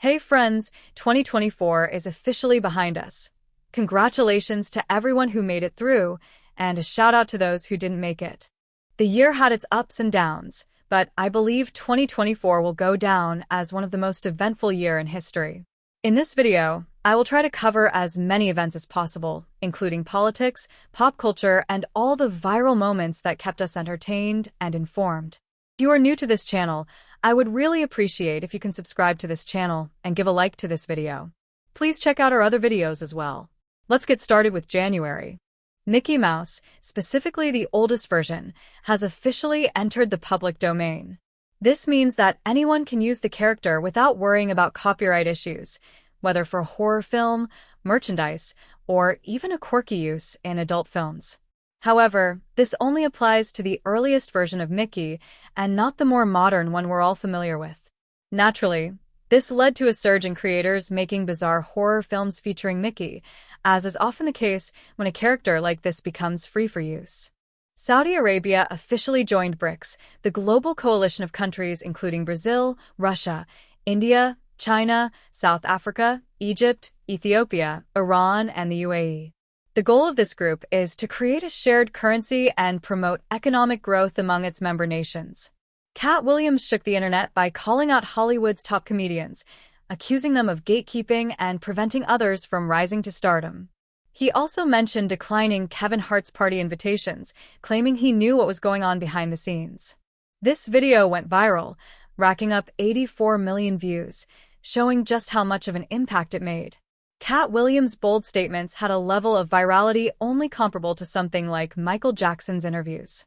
Hey friends, 2024 is officially behind us. Congratulations to everyone who made it through, and a shout out to those who didn't make it. The year had its ups and downs, but I believe 2024 will go down as one of the most eventful years in history. In this video, I will try to cover as many events as possible, including politics, pop culture, and all the viral moments that kept us entertained and informed. If you are new to this channel, I would really appreciate if you can subscribe to this channel and give a like to this video. Please check out our other videos as well. Let's get started with January. Mickey Mouse, specifically the oldest version, has officially entered the public domain. This means that anyone can use the character without worrying about copyright issues, whether for horror film, merchandise, or even a quirky use in adult films. However, this only applies to the earliest version of Mickey and not the more modern one we're all familiar with. Naturally, this led to a surge in creators making bizarre horror films featuring Mickey, as is often the case when a character like this becomes free for use. Saudi Arabia officially joined BRICS, the global coalition of countries including Brazil, Russia, India, China, South Africa, Egypt, Ethiopia, Iran, and the UAE. The goal of this group is to create a shared currency and promote economic growth among its member nations. Katt Williams shook the internet by calling out Hollywood's top comedians, accusing them of gatekeeping and preventing others from rising to stardom. He also mentioned declining Kevin Hart's party invitations, claiming he knew what was going on behind the scenes. This video went viral, racking up 84 million views, showing just how much of an impact it made. Katt Williams' bold statements had a level of virality only comparable to something like Michael Jackson's interviews.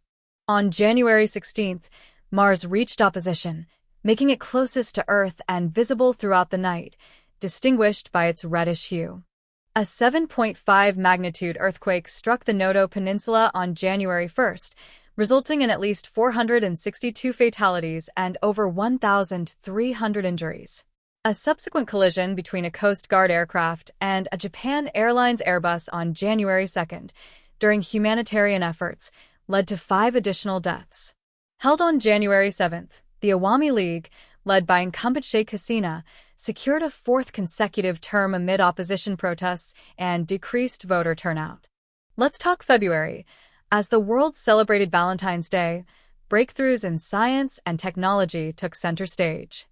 On January 16th, Mars reached opposition, making it closest to Earth and visible throughout the night, distinguished by its reddish hue. A 7.5 magnitude earthquake struck the Noto Peninsula on January 1st, resulting in at least 462 fatalities and over 1,300 injuries. A subsequent collision between a Coast Guard aircraft and a Japan Airlines Airbus on January 2nd, during humanitarian efforts, led to 5 additional deaths. Held on January 7th, the Awami League, led by incumbent Sheikh Hasina, secured a 4th consecutive term amid opposition protests and decreased voter turnout. Let's talk February. As the world celebrated Valentine's Day, breakthroughs in science and technology took center stage.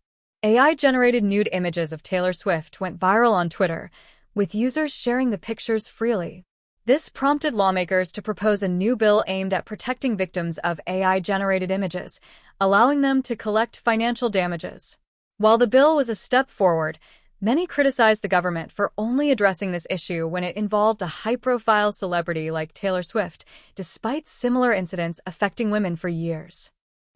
AI-generated nude images of Taylor Swift went viral on Twitter, with users sharing the pictures freely. This prompted lawmakers to propose a new bill aimed at protecting victims of AI-generated images, allowing them to collect financial damages. While the bill was a step forward, many criticized the government for only addressing this issue when it involved a high-profile celebrity like Taylor Swift, despite similar incidents affecting women for years.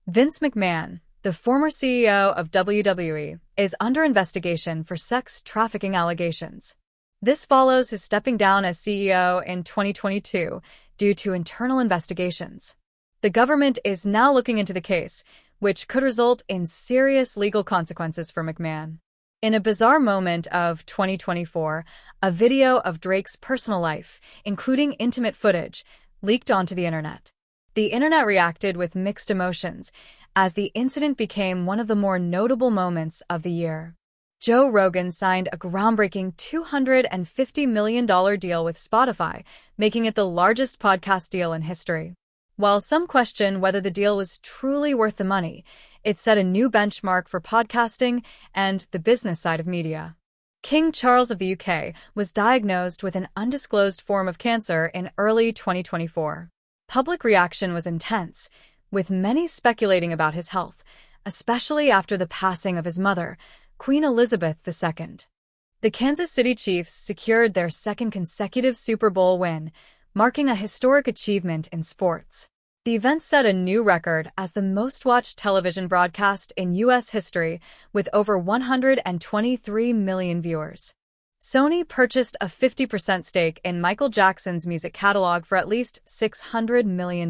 Vince McMahon, the former CEO of WWE, is under investigation for sex trafficking allegations. This follows his stepping down as CEO in 2022 due to internal investigations. The government is now looking into the case, which could result in serious legal consequences for McMahon. In a bizarre moment of 2024, a video of Drake's personal life, including intimate footage, leaked onto the internet. The internet reacted with mixed emotions, as the incident became one of the more notable moments of the year. Joe Rogan signed a groundbreaking $250 million deal with Spotify, making it the largest podcast deal in history. While some question whether the deal was truly worth the money, it set a new benchmark for podcasting and the business side of media. King Charles of the UK was diagnosed with an undisclosed form of cancer in early 2024. Public reaction was intense, with many speculating about his health, especially after the passing of his mother, Queen Elizabeth II. The Kansas City Chiefs secured their 2nd consecutive Super Bowl win, marking a historic achievement in sports. The event set a new record as the most-watched television broadcast in U.S. history, with over 123 million viewers. Sony purchased a 50% stake in Michael Jackson's music catalog for at least $600 million.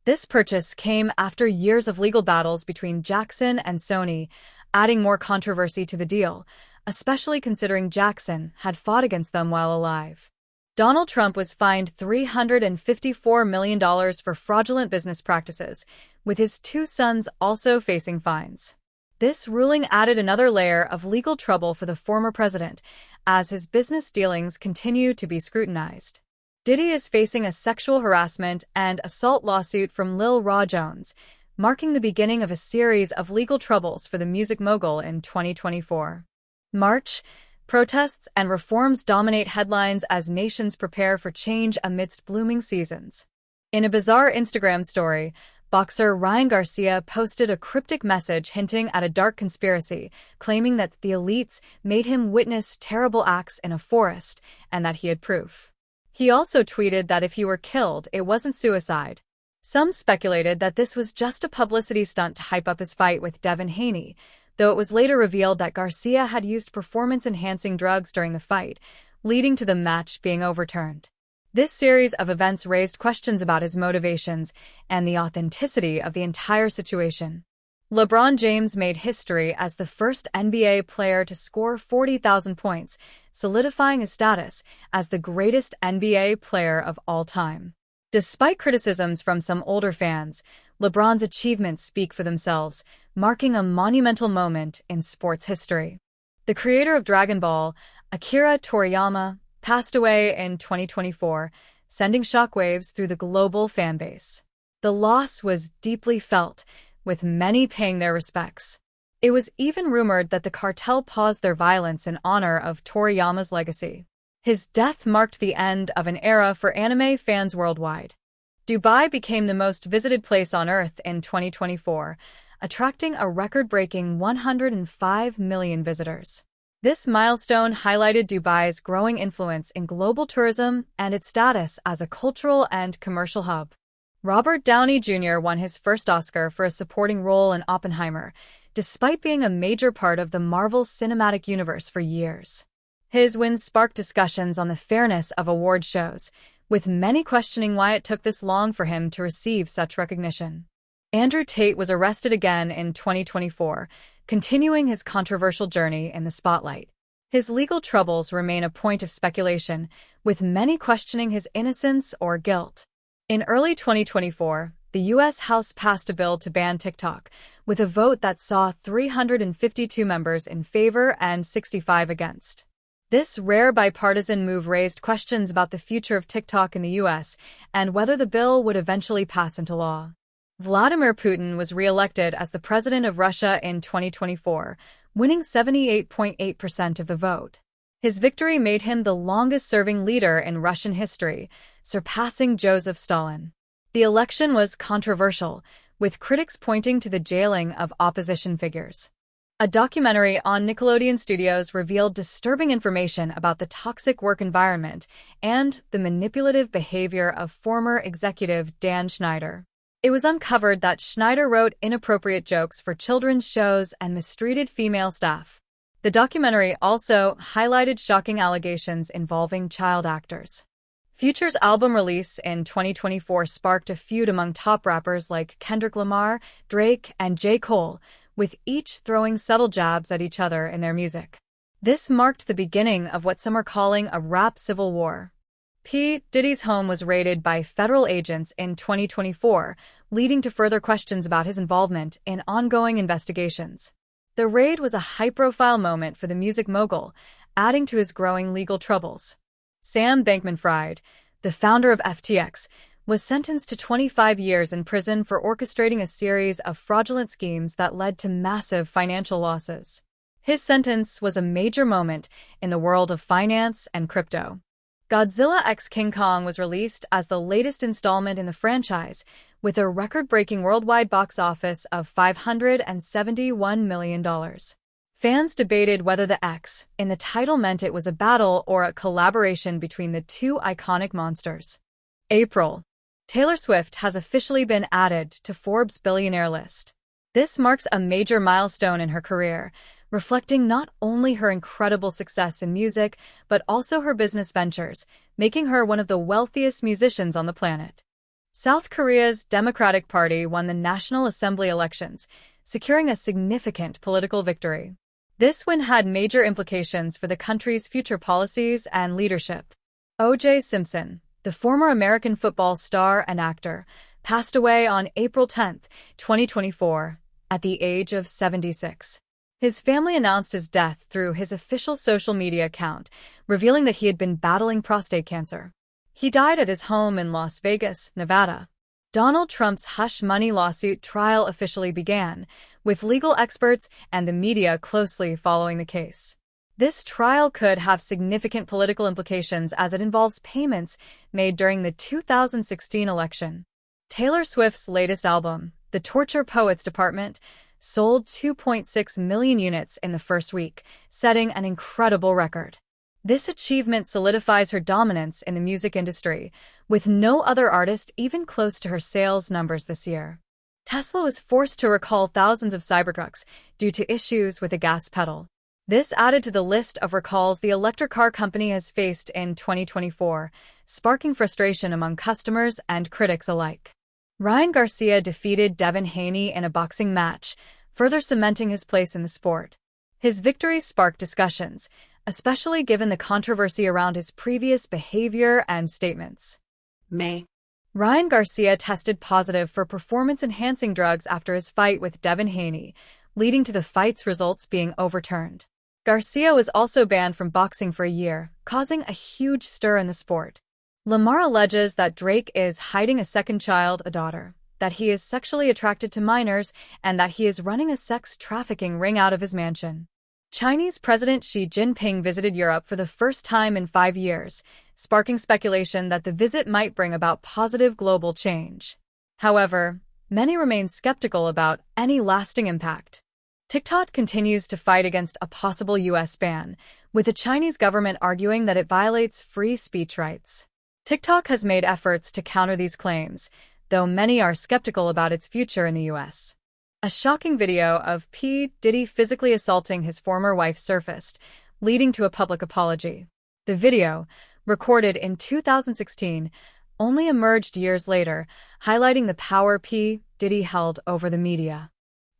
This purchase came after years of legal battles between Jackson and Sony, adding more controversy to the deal, especially considering Jackson had fought against them while alive. Donald Trump was fined $354 million for fraudulent business practices, with his 2 sons also facing fines. This ruling added another layer of legal trouble for the former president, as his business dealings continue to be scrutinized. Diddy is facing a sexual harassment and assault lawsuit from Lil Raw Jones, marking the beginning of a series of legal troubles for the music mogul in 2024. March, protests and reforms dominate headlines as nations prepare for change amidst blooming seasons. In a bizarre Instagram story, boxer Ryan Garcia posted a cryptic message hinting at a dark conspiracy, claiming that the elites made him witness terrible acts in a forest and that he had proof. He also tweeted that if he were killed, it wasn't suicide. Some speculated that this was just a publicity stunt to hype up his fight with Devin Haney, though it was later revealed that Garcia had used performance-enhancing drugs during the fight, leading to the match being overturned. This series of events raised questions about his motivations and the authenticity of the entire situation. LeBron James made history as the first NBA player to score 40,000 points, solidifying his status as the greatest NBA player of all time. Despite criticisms from some older fans, LeBron's achievements speak for themselves, marking a monumental moment in sports history. The creator of Dragon Ball, Akira Toriyama, passed away in 2024, sending shockwaves through the global fanbase. The loss was deeply felt, with many paying their respects. It was even rumored that the cartel paused their violence in honor of Toriyama's legacy. His death marked the end of an era for anime fans worldwide. Dubai became the most visited place on Earth in 2024, attracting a record-breaking 105 million visitors. This milestone highlighted Dubai's growing influence in global tourism and its status as a cultural and commercial hub. Robert Downey Jr. won his first Oscar for a supporting role in Oppenheimer, despite being a major part of the Marvel Cinematic Universe for years. His win sparked discussions on the fairness of award shows, with many questioning why it took this long for him to receive such recognition. Andrew Tate was arrested again in 2024, continuing his controversial journey in the spotlight. His legal troubles remain a point of speculation, with many questioning his innocence or guilt. In early 2024, the U.S. House passed a bill to ban TikTok, with a vote that saw 352 members in favor and 65 against. This rare bipartisan move raised questions about the future of TikTok in the U.S. and whether the bill would eventually pass into law. Vladimir Putin was re-elected as the president of Russia in 2024, winning 78.8% of the vote. His victory made him the longest-serving leader in Russian history, surpassing Joseph Stalin. The election was controversial, with critics pointing to the jailing of opposition figures. A documentary on Nickelodeon Studios revealed disturbing information about the toxic work environment and the manipulative behavior of former executive Dan Schneider. It was uncovered that Schneider wrote inappropriate jokes for children's shows and mistreated female staff. The documentary also highlighted shocking allegations involving child actors. Future's album release in 2024 sparked a feud among top rappers like Kendrick Lamar, Drake, and J. Cole, with each throwing subtle jabs at each other in their music. This marked the beginning of what some are calling a rap civil war. P. Diddy's home was raided by federal agents in 2024, leading to further questions about his involvement in ongoing investigations. The raid was a high-profile moment for the music mogul, adding to his growing legal troubles. Sam Bankman-Fried, the founder of FTX, was sentenced to 25 years in prison for orchestrating a series of fraudulent schemes that led to massive financial losses. His sentence was a major moment in the world of finance and crypto. Godzilla x King Kong was released as the latest installment in the franchise, with a record-breaking worldwide box office of $571 million. Fans debated whether the X in the title meant it was a battle or a collaboration between the two iconic monsters. April. Taylor Swift has officially been added to Forbes' billionaire list. This marks a major milestone in her career, reflecting not only her incredible success in music, but also her business ventures, making her one of the wealthiest musicians on the planet. South Korea's Democratic Party won the National Assembly elections, securing a significant political victory. This win had major implications for the country's future policies and leadership. O.J. Simpson, the former American football star and actor, passed away on April 10, 2024, at the age of 76. His family announced his death through his official social media account, revealing that he had been battling prostate cancer. He died at his home in Las Vegas, Nevada. Donald Trump's hush money lawsuit trial officially began, with legal experts and the media closely following the case. This trial could have significant political implications as it involves payments made during the 2016 election. Taylor Swift's latest album, The Torture Poets Department, sold 2.6 million units in the first week, setting an incredible record. This achievement solidifies her dominance in the music industry, with no other artist even close to her sales numbers this year. Tesla was forced to recall thousands of Cybertrucks due to issues with the gas pedal. This added to the list of recalls the electric car company has faced in 2024, sparking frustration among customers and critics alike. Ryan Garcia defeated Devin Haney in a boxing match, further cementing his place in the sport. His victory sparked discussions, especially given the controversy around his previous behavior and statements. Ryan Garcia tested positive for performance-enhancing drugs after his fight with Devin Haney, leading to the fight's results being overturned. Garcia was also banned from boxing for a year, causing a huge stir in the sport. Lamar alleges that Drake is hiding a second child, a daughter, that he is sexually attracted to minors, and that he is running a sex trafficking ring out of his mansion. Chinese President Xi Jinping visited Europe for the first time in 5 years, sparking speculation that the visit might bring about positive global change. However, many remain skeptical about any lasting impact. TikTok continues to fight against a possible U.S. ban, with the Chinese government arguing that it violates free speech rights. TikTok has made efforts to counter these claims, though many are skeptical about its future in the U.S. A shocking video of P. Diddy physically assaulting his former wife surfaced, leading to a public apology. The video, recorded in 2016, only emerged years later, highlighting the power P. Diddy held over the media.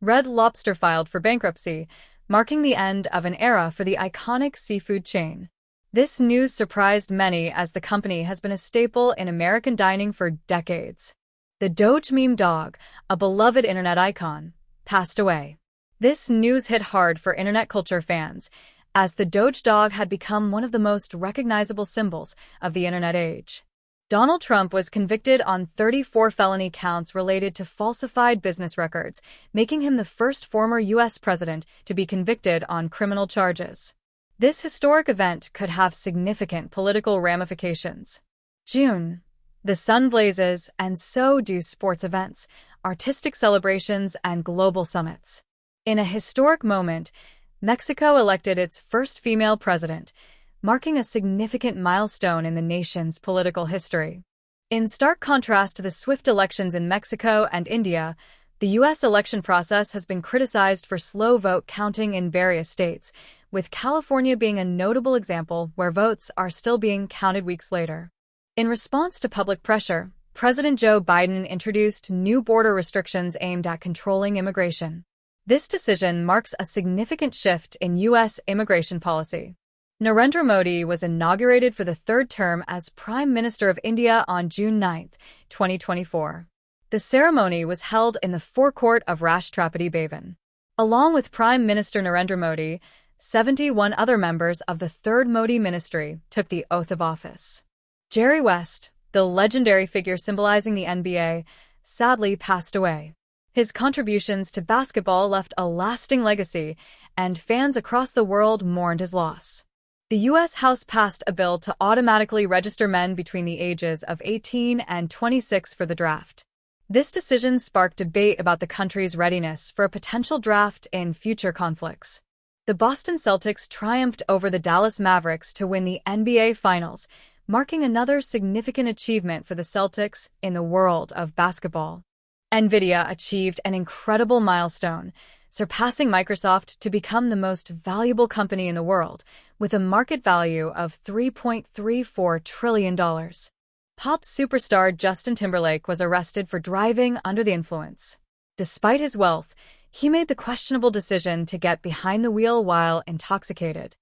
Red Lobster filed for bankruptcy, marking the end of an era for the iconic seafood chain. This news surprised many as the company has been a staple in American dining for decades. The Doge meme dog, a beloved internet icon, passed away. This news hit hard for internet culture fans, as the Doge dog had become one of the most recognizable symbols of the internet age. Donald Trump was convicted on 34 felony counts related to falsified business records, making him the first former U.S. president to be convicted on criminal charges. This historic event could have significant political ramifications. June. The sun blazes, and so do sports events, artistic celebrations, and global summits. In a historic moment, Mexico elected its first female president, marking a significant milestone in the nation's political history. In stark contrast to the swift elections in Mexico and India, the U.S. election process has been criticized for slow vote counting in various states, with California being a notable example where votes are still being counted weeks later. In response to public pressure, President Joe Biden introduced new border restrictions aimed at controlling immigration. This decision marks a significant shift in U.S. immigration policy. Narendra Modi was inaugurated for the third term as Prime Minister of India on June 9, 2024. The ceremony was held in the forecourt of Rashtrapati Bhavan. Along with Prime Minister Narendra Modi, 71 other members of the third Modi ministry took the oath of office. Jerry West, the legendary figure symbolizing the NBA, sadly passed away. His contributions to basketball left a lasting legacy, and fans across the world mourned his loss. The U.S. House passed a bill to automatically register men between the ages of 18 and 26 for the draft. This decision sparked debate about the country's readiness for a potential draft in future conflicts. The Boston Celtics triumphed over the Dallas Mavericks to win the NBA Finals, marking another significant achievement for the Celtics in the world of basketball. NVIDIA achieved an incredible milestone, surpassing Microsoft to become the most valuable company in the world, with a market value of $3.34 trillion. Pop superstar Justin Timberlake was arrested for driving under the influence. Despite his wealth, he made the questionable decision to get behind the wheel while intoxicated.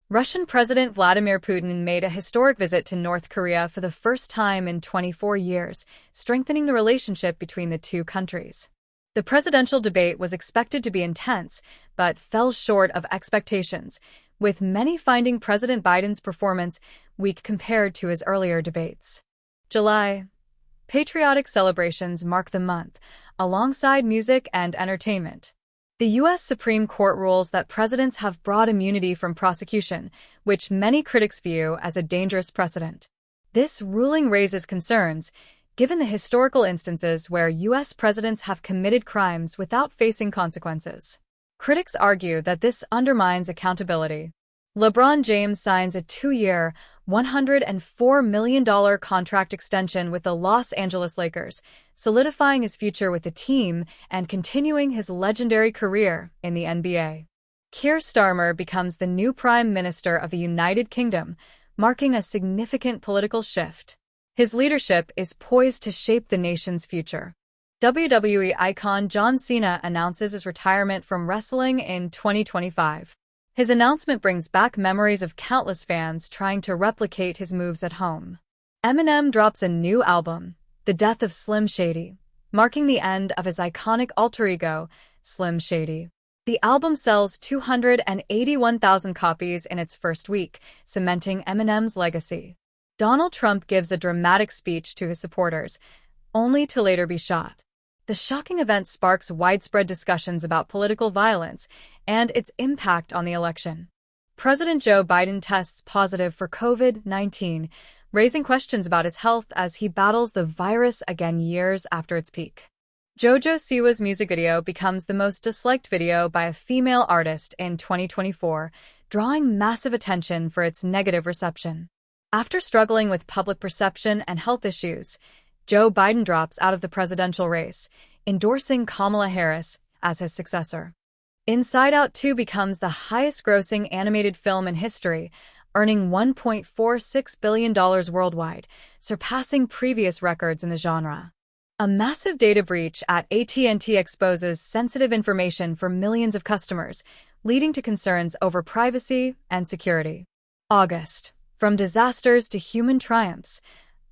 Russian President Vladimir Putin made a historic visit to North Korea for the first time in 24 years, strengthening the relationship between the two countries. The presidential debate was expected to be intense, but fell short of expectations, with many finding President Biden's performance weak compared to his earlier debates. July. Patriotic celebrations mark the month, alongside music and entertainment. The U.S. Supreme Court rules that presidents have broad immunity from prosecution, which many critics view as a dangerous precedent. This ruling raises concerns, given the historical instances where U.S. presidents have committed crimes without facing consequences. Critics argue that this undermines accountability. LeBron James signs a 2-year, $104 million contract extension with the Los Angeles Lakers, solidifying his future with the team and continuing his legendary career in the NBA. Keir Starmer becomes the new Prime Minister of the United Kingdom, marking a significant political shift. His leadership is poised to shape the nation's future. WWE icon John Cena announces his retirement from wrestling in 2025. His announcement brings back memories of countless fans trying to replicate his moves at home. Eminem drops a new album, The Death of Slim Shady, marking the end of his iconic alter ego, Slim Shady. The album sells 281,000 copies in its first week, cementing Eminem's legacy. Donald Trump gives a dramatic speech to his supporters, only to later be shot. The shocking event sparks widespread discussions about political violence and its impact on the election. President Joe Biden tests positive for COVID-19, raising questions about his health as he battles the virus again years after its peak. JoJo Siwa's music video becomes the most disliked video by a female artist in 2024, drawing massive attention for its negative reception. After struggling with public perception and health issues, Joe Biden drops out of the presidential race, endorsing Kamala Harris as his successor. Inside Out 2 becomes the highest-grossing animated film in history, earning $1.46 billion worldwide, surpassing previous records in the genre. A massive data breach at AT&T exposes sensitive information for millions of customers, leading to concerns over privacy and security. August. From disasters to human triumphs,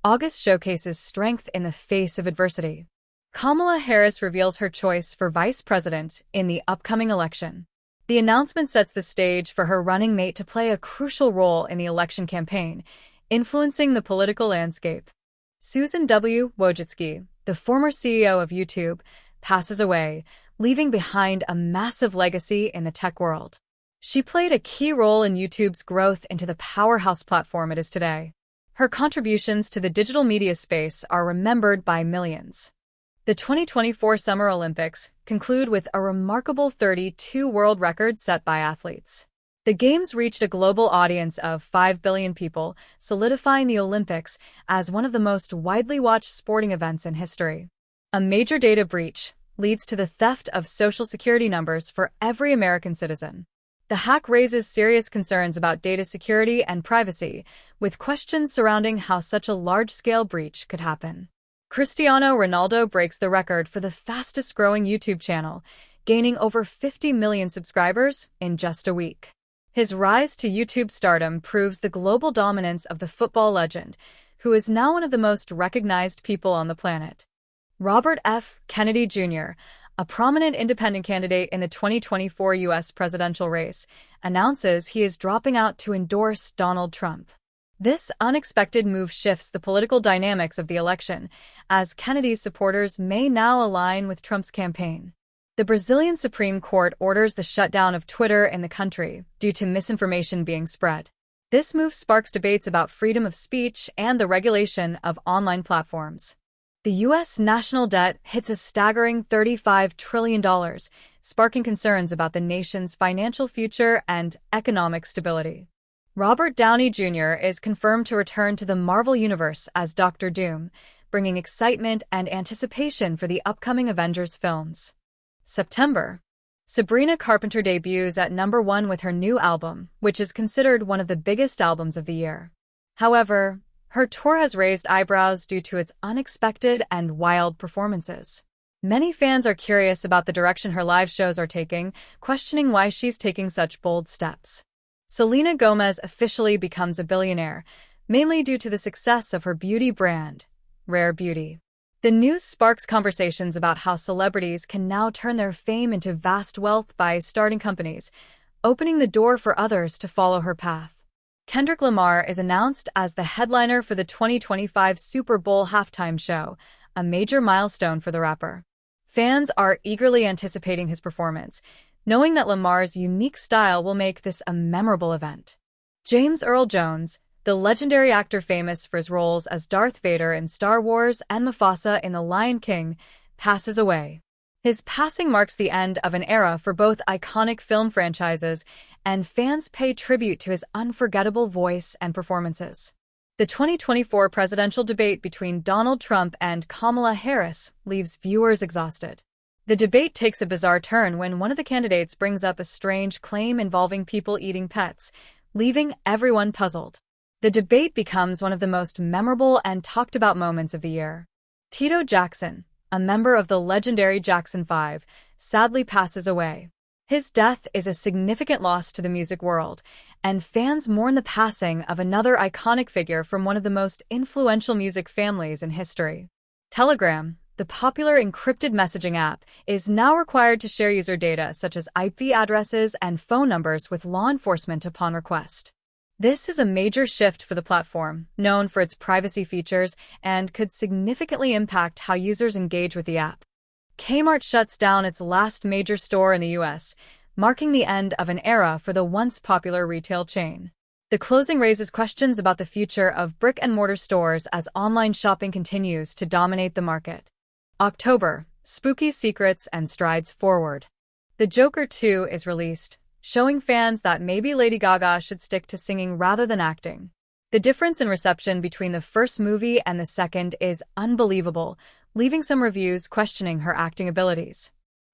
August showcases strength in the face of adversity. Kamala Harris reveals her choice for vice president in the upcoming election. The announcement sets the stage for her running mate to play a crucial role in the election campaign, influencing the political landscape. Susan W. Wojcicki, the former CEO of YouTube, passes away, leaving behind a massive legacy in the tech world. She played a key role in YouTube's growth into the powerhouse platform it is today. Her contributions to the digital media space are remembered by millions. The 2024 Summer Olympics conclude with a remarkable 32 world records set by athletes. The Games reached a global audience of 5 billion people, solidifying the Olympics as one of the most widely watched sporting events in history. A major data breach leads to the theft of Social Security numbers for every American citizen. The hack raises serious concerns about data security and privacy, with questions surrounding how such a large-scale breach could happen. Cristiano Ronaldo breaks the record for the fastest-growing YouTube channel, gaining over 50 million subscribers in just a week. His rise to YouTube stardom proves the global dominance of the football legend, who is now one of the most recognized people on the planet. Robert F. Kennedy Jr., a prominent independent candidate in the 2024 U.S. presidential race, announces he is dropping out to endorse Donald Trump. This unexpected move shifts the political dynamics of the election, as Kennedy's supporters may now align with Trump's campaign. The Brazilian Supreme Court orders the shutdown of Twitter in the country due to misinformation being spread. This move sparks debates about freedom of speech and the regulation of online platforms. The U.S. national debt hits a staggering $35 trillion, sparking concerns about the nation's financial future and economic stability. Robert Downey Jr. is confirmed to return to the Marvel Universe as Doctor Doom, bringing excitement and anticipation for the upcoming Avengers films. September. Sabrina Carpenter debuts at #1 with her new album, which is considered one of the biggest albums of the year. However, her tour has raised eyebrows due to its unexpected and wild performances. Many fans are curious about the direction her live shows are taking, questioning why she's taking such bold steps. Selena Gomez officially becomes a billionaire, mainly due to the success of her beauty brand, Rare Beauty. The news sparks conversations about how celebrities can now turn their fame into vast wealth by starting companies, opening the door for others to follow her path. Kendrick Lamar is announced as the headliner for the 2025 Super Bowl halftime show, a major milestone for the rapper. Fans are eagerly anticipating his performance, knowing that Lamar's unique style will make this a memorable event. James Earl Jones, the legendary actor famous for his roles as Darth Vader in Star Wars and Mufasa in The Lion King, passes away. His passing marks the end of an era for both iconic film franchises, and fans pay tribute to his unforgettable voice and performances. The 2024 presidential debate between Donald Trump and Kamala Harris leaves viewers exhausted. The debate takes a bizarre turn when one of the candidates brings up a strange claim involving people eating pets, leaving everyone puzzled. The debate becomes one of the most memorable and talked about moments of the year. Tito Jackson, a member of the legendary Jackson 5, sadly passes away. His death is a significant loss to the music world, and fans mourn the passing of another iconic figure from one of the most influential music families in history. Telegram, the popular encrypted messaging app, is now required to share user data such as IP addresses and phone numbers with law enforcement upon request. This is a major shift for the platform, known for its privacy features, and could significantly impact how users engage with the app. Kmart shuts down its last major store in the U.S., marking the end of an era for the once popular retail chain. The closing raises questions about the future of brick-and-mortar stores as online shopping continues to dominate the market. October, spooky secrets and strides forward. The Joker 2 is released, showing fans that maybe Lady Gaga should stick to singing rather than acting. The difference in reception between the first movie and the second is unbelievable, leaving some reviews questioning her acting abilities.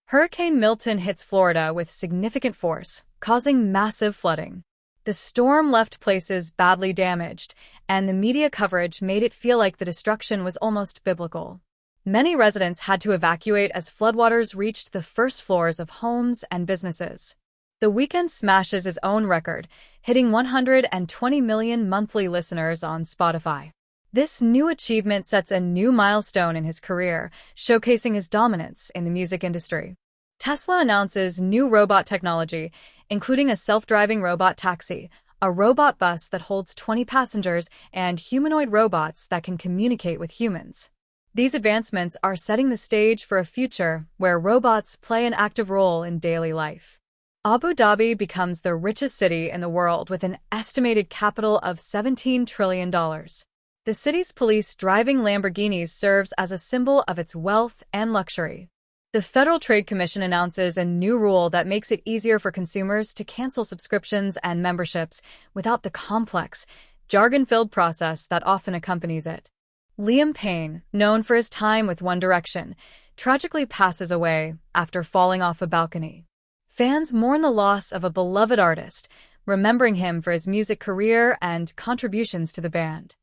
Hurricane Milton hits Florida with significant force, causing massive flooding. The storm left places badly damaged, and the media coverage made it feel like the destruction was almost biblical. Many residents had to evacuate as floodwaters reached the first floors of homes and businesses. The Weeknd smashes his own record, hitting 120 million monthly listeners on Spotify. This new achievement sets a new milestone in his career, showcasing his dominance in the music industry. Tesla announces new robot technology, including a self-driving robot taxi, a robot bus that holds 20 passengers, and humanoid robots that can communicate with humans. These advancements are setting the stage for a future where robots play an active role in daily life. Abu Dhabi becomes the richest city in the world with an estimated capital of $17 trillion. The city's police driving Lamborghinis serves as a symbol of its wealth and luxury. The Federal Trade Commission announces a new rule that makes it easier for consumers to cancel subscriptions and memberships without the complex, jargon-filled process that often accompanies it. Liam Payne, known for his time with One Direction, tragically passes away after falling off a balcony. Fans mourn the loss of a beloved artist, remembering him for his music career and contributions to the band.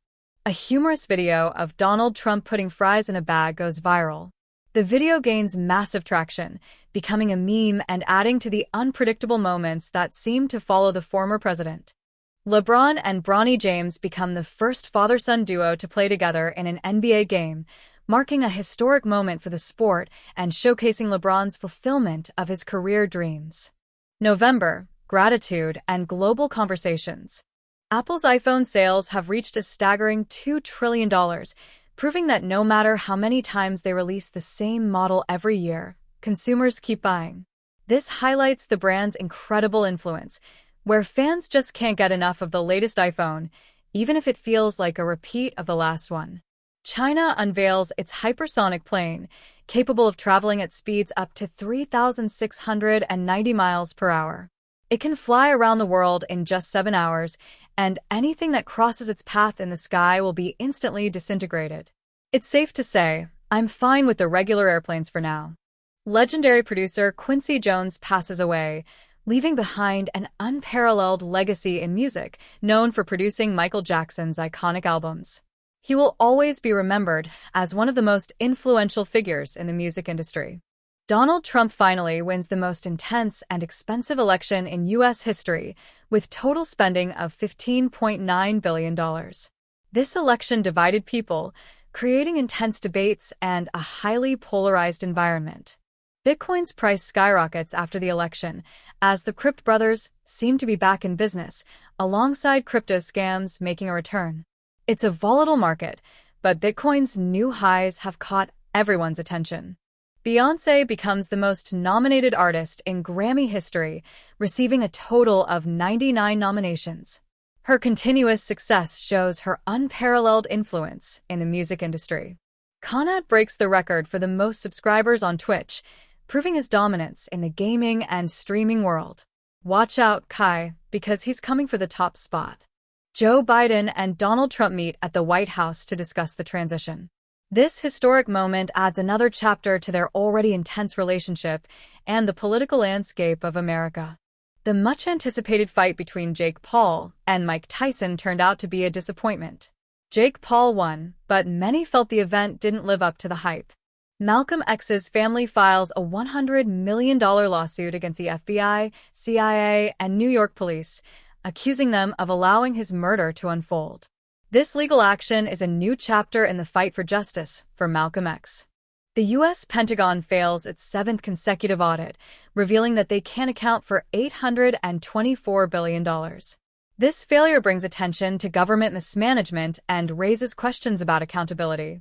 A humorous video of Donald Trump putting fries in a bag goes viral. The video gains massive traction, becoming a meme and adding to the unpredictable moments that seem to follow the former president. LeBron and Bronny James become the first father-son duo to play together in an NBA game, marking a historic moment for the sport and showcasing LeBron's fulfillment of his career dreams. November, gratitude and global conversations. Apple's iPhone sales have reached a staggering $2 trillion, proving that no matter how many times they release the same model every year, consumers keep buying. This highlights the brand's incredible influence, where fans just can't get enough of the latest iPhone, even if it feels like a repeat of the last one. China unveils its hypersonic plane, capable of traveling at speeds up to 3,690 miles per hour. It can fly around the world in just 7 hours, and anything that crosses its path in the sky will be instantly disintegrated. It's safe to say, I'm fine with the regular airplanes for now. Legendary producer Quincy Jones passes away, leaving behind an unparalleled legacy in music, known for producing Michael Jackson's iconic albums. He will always be remembered as one of the most influential figures in the music industry. Donald Trump finally wins the most intense and expensive election in U.S. history, with total spending of $15.9 billion. This election divided people, creating intense debates and a highly polarized environment. Bitcoin's price skyrockets after the election, as the Crypt brothers seem to be back in business, alongside crypto scams making a return. It's a volatile market, but Bitcoin's new highs have caught everyone's attention. Beyoncé becomes the most nominated artist in Grammy history, receiving a total of 99 nominations. Her continuous success shows her unparalleled influence in the music industry. Conrad breaks the record for the most subscribers on Twitch, proving his dominance in the gaming and streaming world. Watch out, Kai, because he's coming for the top spot. Joe Biden and Donald Trump meet at the White House to discuss the transition. This historic moment adds another chapter to their already intense relationship and the political landscape of America. The much-anticipated fight between Jake Paul and Mike Tyson turned out to be a disappointment. Jake Paul won, but many felt the event didn't live up to the hype. Malcolm X's family files a $100 million lawsuit against the FBI, CIA, and New York police, accusing them of allowing his murder to unfold. This legal action is a new chapter in the fight for justice for Malcolm X. The U.S. Pentagon fails its seventh consecutive audit, revealing that they can't account for $824 billion. This failure brings attention to government mismanagement and raises questions about accountability.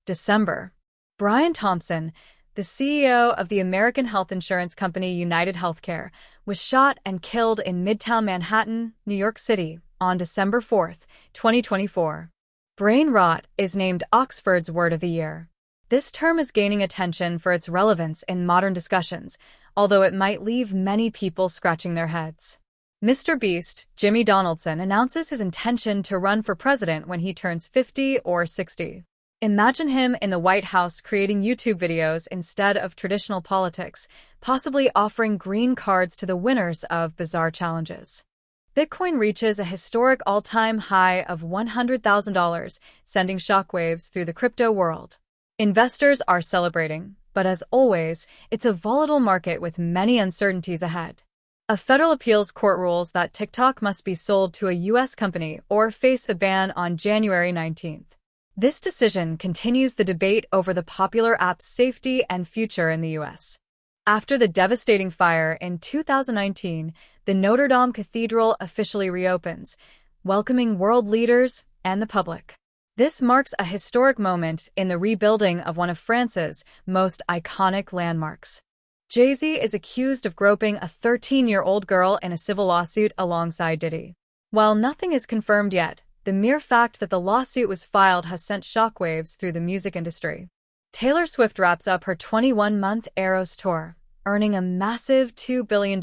December. Brian Thompson, the CEO of the American health insurance company United Healthcare, was shot and killed in Midtown Manhattan, New York City, on December 4, 2024. Brain rot is named Oxford's Word of the Year. This term is gaining attention for its relevance in modern discussions, although it might leave many people scratching their heads. Mr. Beast, Jimmy Donaldson, announces his intention to run for president when he turns 50 or 60. Imagine him in the White House creating YouTube videos instead of traditional politics, possibly offering green cards to the winners of bizarre challenges. Bitcoin reaches a historic all-time high of $100,000, sending shockwaves through the crypto world. Investors are celebrating, but as always, it's a volatile market with many uncertainties ahead. A federal appeals court rules that TikTok must be sold to a U.S. company or face a ban on January 19th. This decision continues the debate over the popular app's safety and future in the U.S. After the devastating fire in 2019, the Notre Dame Cathedral officially reopens, welcoming world leaders and the public. This marks a historic moment in the rebuilding of one of France's most iconic landmarks. Jay-Z is accused of groping a 13-year-old girl in a civil lawsuit alongside Diddy. While nothing is confirmed yet, the mere fact that the lawsuit was filed has sent shockwaves through the music industry. Taylor Swift wraps up her 21-month Eras tour, earning a massive $2 billion,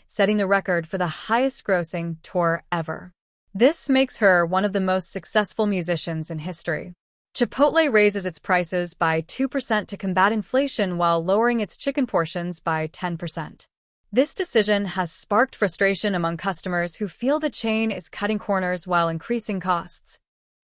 setting the record for the highest-grossing tour ever. This makes her one of the most successful musicians in history. Chipotle raises its prices by 2% to combat inflation while lowering its chicken portions by 10%. This decision has sparked frustration among customers who feel the chain is cutting corners while increasing costs.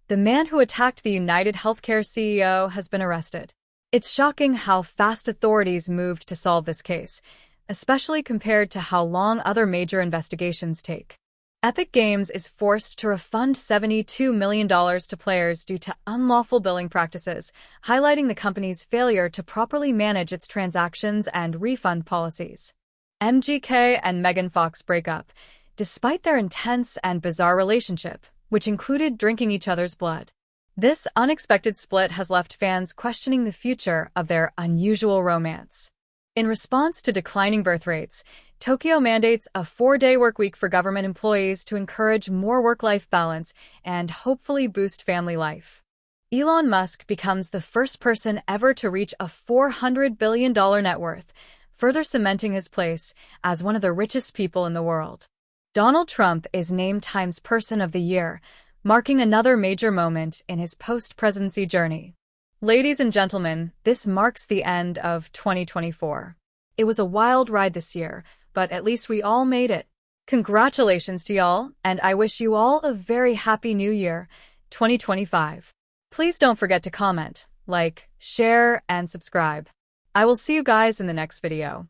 The man who attacked the United Healthcare CEO has been arrested. It's shocking how fast authorities moved to solve this case, especially compared to how long other major investigations take. Epic Games is forced to refund $72 million to players due to unlawful billing practices, highlighting the company's failure to properly manage its transactions and refund policies. MGK and Megan Fox break up, despite their intense and bizarre relationship, which included drinking each other's blood. This unexpected split has left fans questioning the future of their unusual romance. In response to declining birth rates, Tokyo mandates a 4-day workweek for government employees to encourage more work-life balance and hopefully boost family life. Elon Musk becomes the first person ever to reach a $400 billion net worth, further cementing his place as one of the richest people in the world. Donald Trump is named Time's Person of the Year, marking another major moment in his post-presidency journey. Ladies and gentlemen, this marks the end of 2024. It was a wild ride this year, but at least we all made it. Congratulations to y'all, and I wish you all a very happy new year, 2025. Please don't forget to comment, like, share, and subscribe. I will see you guys in the next video.